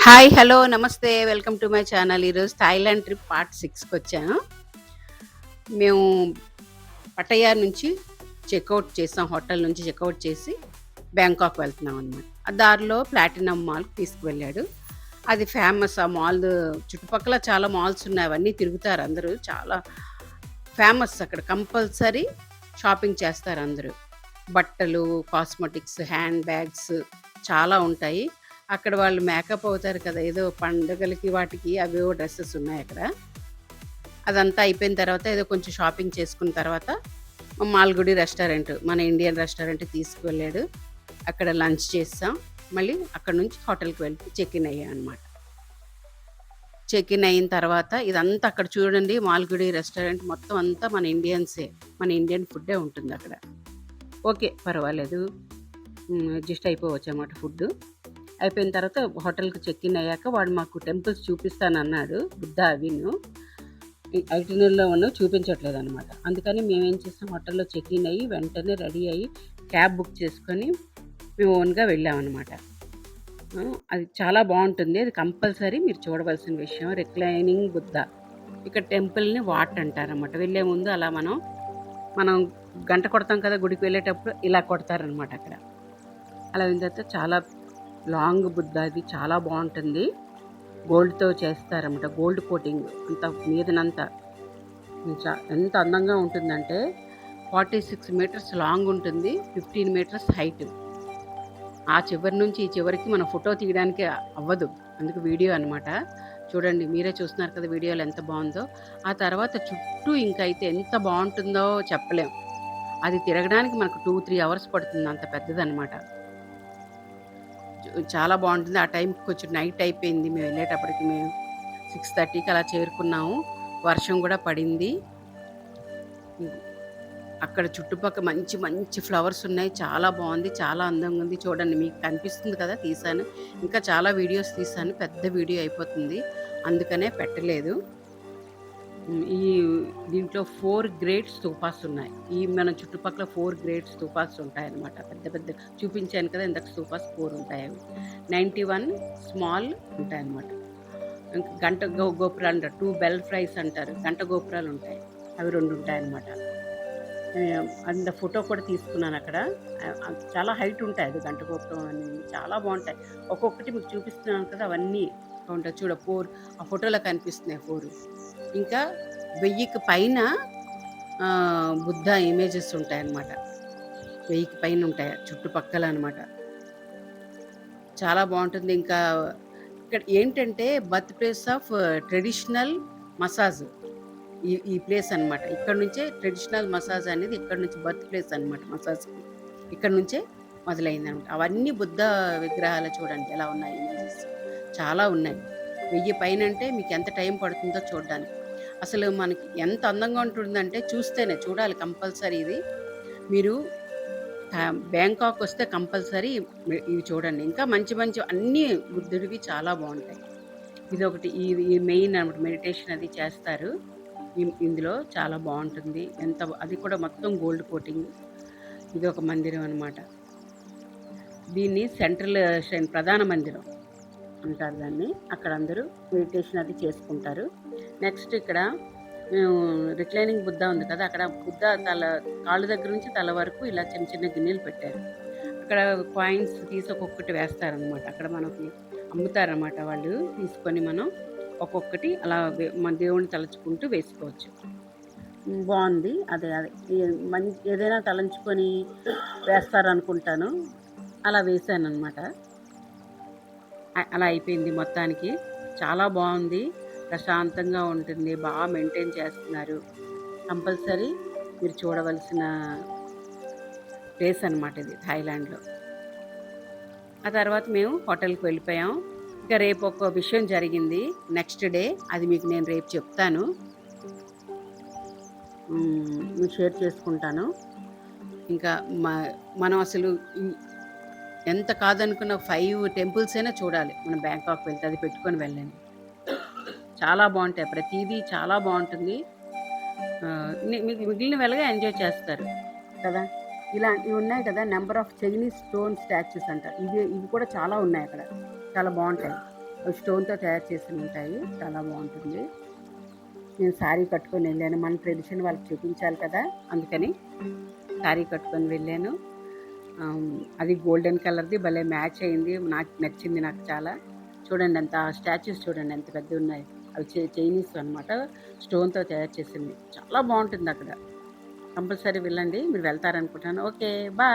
Hi! Hello! నమస్తే. Welcome to my channel. ఈరోజు Thailand trip part 6కొచ్చాను. మేము పట్టయా నుంచి చెక్‌ఔట్ చేసాం. హోటల్ నుంచి చెక్‌ఔట్ చేసి బ్యాంకాక్ వెళ్తున్నామనమాట. ఆ దారిలో ప్లాటినం మాల్‌కి తీసుకువెళ్ళాడు. అది ఫేమస్ ఆ మాల్. చుట్టుపక్కల చాలా మాల్స్ ఉన్నాయి. అవన్నీ తిరుగుతారు అందరూ. చాలా ఫేమస్ అక్కడ. కంపల్సరీ షాపింగ్ చేస్తారు అందరూ. బట్టలు, కాస్మెటిక్స్, హ్యాండ్ బ్యాగ్స్ చాలా ఉంటాయి. అక్కడ వాళ్ళు మేకప్ అవుతారు కదా! ఏదో పండగలకి వాటికి అవేవో డ్రెసెస్ ఉన్నాయక్కడ. అదంతా అయిపోయిన తర్వాత ఏదో కొంచెం షాపింగ్ చేసుకున్న తర్వాత మాల్గుడి రెస్టారెంట్, మన ఇండియన్ రెస్టారెంట్‌కి తీసుకువెళ్ళాడు. అక్కడ లంచ్ చేసాం. మళ్ళీ అక్కడి నుంచి హోటల్‌కి వెళ్ళి చెక్ ఇన్ అయ్యామనమాట. చెక్ ఇన్ అయిన తర్వాత ఇదంతా అక్కడ చూడండి, మాల్గుడి రెస్టారెంట్ మొత్తం అంతా మన ఇండియన్సే. మన ఇండియన్ ఫుడ్డే ఉంటుందక్కడ. ఓకే. పర్వాలేదు. అడ్జస్ట్ అయిపోవచ్చనమాట ఫుడ్డు. అయిపోయిన తర్వాత హోటల్‌కి చెక్ ఇన్ అయ్యాక వాడు మాకు టెంపుల్స్ చూపిస్తానన్నాడు. బుద్ధ అవిను. ఐటినరీలో ఉన్నవి చూపించట్లేదనమాట. అందుకని మేమేం చేసాం, హోటల్‌లో చెక్ ఇన్ అయ్యి వెంటనే రెడీ అయ్యి క్యాబ్ బుక్ చేసుకొని మేము ఓన్‌గా వెళ్ళామనమాట. అది చాలా బావుంటుంది. అది కంపల్సరీ మీరు చూడవలసిన విషయం. రిక్లైనింగ్ బుద్ధ. ఇక్కడ టెంపుల్‌ని వాట్ అంటారనమాట. వెళ్ళే ముందు అలా మనం గంట కొడతాం కదా! గుడికి వెళ్ళేటప్పుడు ఇలా కొడతారనమాట అక్కడ. అలా అయిన తర్వాత చాలా లాంగ్ బుద్ధ, అది చాలా బావుంటుంది. గోల్డ్‌తో చేస్తారనమాట. గోల్డ్ కోటింగ్ అంతా మీదనంతా. ఎంత అందంగా ఉంటుందంటే 46 మీటర్స్ లాంగ్ ఉంటుంది. 15 మీటర్స్ హైట్. ఆ చివరి నుంచి ఈ చివరికి మనం ఫోటో తీయడానికి అవ్వదు. అందుకు వీడియో అనమాట. చూడండి, మీరే చూస్తున్నారు కదా వీడియోలో ఎంత బావుందో. ఆ తర్వాత చుట్టూ ఇంకైతే ఎంత బావుంటుందో చెప్పలేం. అది తిరగడానికి మనకు 2, 3 అవర్స్ పడుతుంది. అంత పెద్దదనమాట. చాలా బావుంటుంది. ఆ టైంకి కొంచెం నైట్ అయిపోయింది. మేము వెళ్ళేటప్పటికి 6:30కి అలా చేరుకున్నాము. వర్షం గూడా పడింది. అక్కడ చుట్టుపక్కల మంచి మంచి ఫ్లవర్స్ ఉన్నాయి. చాలా బావుంది. చాలా అందంగా ఉంది. చూడండి, మీకు కనిపిస్తుంది కదా! తీశాను. ఇంకా చాలా వీడియోస్ తీశాను. పెద్ద వీడియో అయిపోతుంది. అందుకనే పెట్టలేదు. ఈ దీంట్లో 4 గ్రేట్ స్తూపాస్ ఉన్నాయి. ఈ మన చుట్టుపక్కల 4 గ్రేట్ స్తూపాస్ ఉంటాయన్నమాట. పెద్ద పెద్ద చూపించాను కదా! ఇందాక స్తూపాస్ 4 ఉంటాయవి. 91 స్మాల్ ఉంటాయన్నమాట. ఇంక గంట గోపురాలు అంటారు. 2 బెల్ ఫ్రైస్ అంటారు. గంట గోపురాలు ఉంటాయి. అవి 2 ఉంటాయన్నమాట. అంత ఫోటో కూడా తీసుకున్నాను అక్కడ. చాలా హైట్ ఉంటాయి. అది గంట గోపురం అనేది చాలా బావుంటాయి. ఒక్కొక్కటి మీకు చూపిస్తున్నాను కదా! అవన్నీ ఉంటాయి. 4 ఆ ఫోటోలో కనిపిస్తున్నాయి 4. ఇంకా 1000కి పైన బుద్ధ ఇమేజెస్ ఉంటాయన్నమాట. 1000కి పైన ఉంటాయి చుట్టుపక్కల అనమాట. చాలా బావుంటుంది. ఇంకా ఇక్కడ ఏంటంటే birth place of traditional massage. ఈ ప్లేస్ అనమాట. ఇక్కడ నుంచే ట్రెడిషనల్ మసాజ్ అనేది ఇక్కడ నుంచి బర్త్ ప్లేస్ అనమాట మసాజ్‌కి. ఇక్కడ నుంచే మొదలైందనమాట. అవన్నీ బుద్ధ విగ్రహాలు చూడండి ఎలా ఉన్నాయి ఇమేజెస్. చాలా ఉన్నాయి. 1000 పైనంటే మీకు ఎంత టైం పడుతుందో చూడ్డానికి. అసలు మనకి ఎంత అందంగా ఉంటుందంటే చూస్తేనే చూడాలి కంపల్సరీ ఇది. మీరు బ్యాంకాక్ వస్తే కంపల్సరీ ఇవి చూడండి. ఇంకా మంచి మంచి అన్నీ బుద్ధుడివి చాలా బావుంటాయి. ఇదొకటి ఈ మెయిన్ అనమాట. మెడిటేషన్ అది చేస్తారు. ఇందులో చాలా బావుంటుంది. అది కూడా మొత్తం గోల్డ్ కోటింగ్. ఇదొక మందిరం అనమాట. దీన్ని ప్రధాన మందిరం అంటారు దాన్ని. అక్కడ అందరూ మెడిటేషన్ అది చేసుకుంటారు. నెక్స్ట్ ఇక్కడ మేము రిక్లైనింగ్ బుద్ధ ఉంది కదా! అక్కడ బుద్ధ కాళ్ళు దగ్గర నుంచి తల వరకు ఇలా చిన్న చిన్న గిన్నెలు పెట్టారు. అక్కడ కాయిన్స్ తీసి ఒక్కొక్కటి వేస్తారనమాట. అక్కడ మనకి అమ్ముతారనమాట వాళ్ళు. తీసుకొని మనం ఒక్కొక్కటి అలా మన దేవుడిని తలుచుకుంటూ వేసుకోవచ్చు. బావుంది. అదే ఏదైనా తలంచుకొని వేస్తారనుకుంటాను. అలా వేశాననమాట. అలా అయిపోయింది మొత్తానికి. చాలా బావుంది. ప్రశాంతంగా ఉంటుంది. మెయింటైన్ చేస్తున్నారు. కంపల్సరీ మీరు చూడవలసిన ప్లేస్ అనమాట ఇది థాయిలాండ్‌లో. ఆ తర్వాత మేము హోటల్‌కి వెళ్ళిపోయాం. ఇంకా రేపు ఒక విషయం జరిగింది. నెక్స్ట్ డే అది మీకు నేను రేపు చెప్తాను. మీకు షేర్ చేసుకుంటాను. ఇంకా మనం అసలు ఎంత కాదనుకున్న 5 టెంపుల్స్ అయినా చూడాలి. మనం బ్యాంకాక్ వెళ్తే అది పెట్టుకొని వెళ్ళండి. చాలా బావుంటాయి. ప్రతీదీ చాలా బావుంటుంది. మీకు మిగిలినవి ఎంజాయ్ చేస్తారు కదా! ఇవి ఉన్నాయి కదా! Number of Chinese stone statues అంటారు. ఇవి కూడా చాలా ఉన్నాయి అక్కడ. చాలా బావుంటాయి. అవి స్టోన్‌తో తయారు చేసి ఉంటాయి. చాలా బావుంటుంది. నేను శారీ కట్టుకొని వెళ్ళాను. మన ట్రెడిషన్ వాళ్ళకి చూపించాలి కదా! అందుకని శారీ కట్టుకొని వెళ్ళాను. అది గోల్డెన్ కలర్‌ది భలే మ్యాచ్ అయింది. నాకు నచ్చింది నాకు చాలా. చూడండి ఎంత స్టాచ్యూస్ చూడండి ఎంత పెద్దగున్నాయి. అవి చైనీస్ అనమాట. స్టోన్‌తో తయారు చేసినవి. చాలా బావుంటుందక్కడ. కంపల్సరీ వెళ్ళండి. మీరు వెళ్తారనుకుంటున్నాను. ఓకే. బాయ్.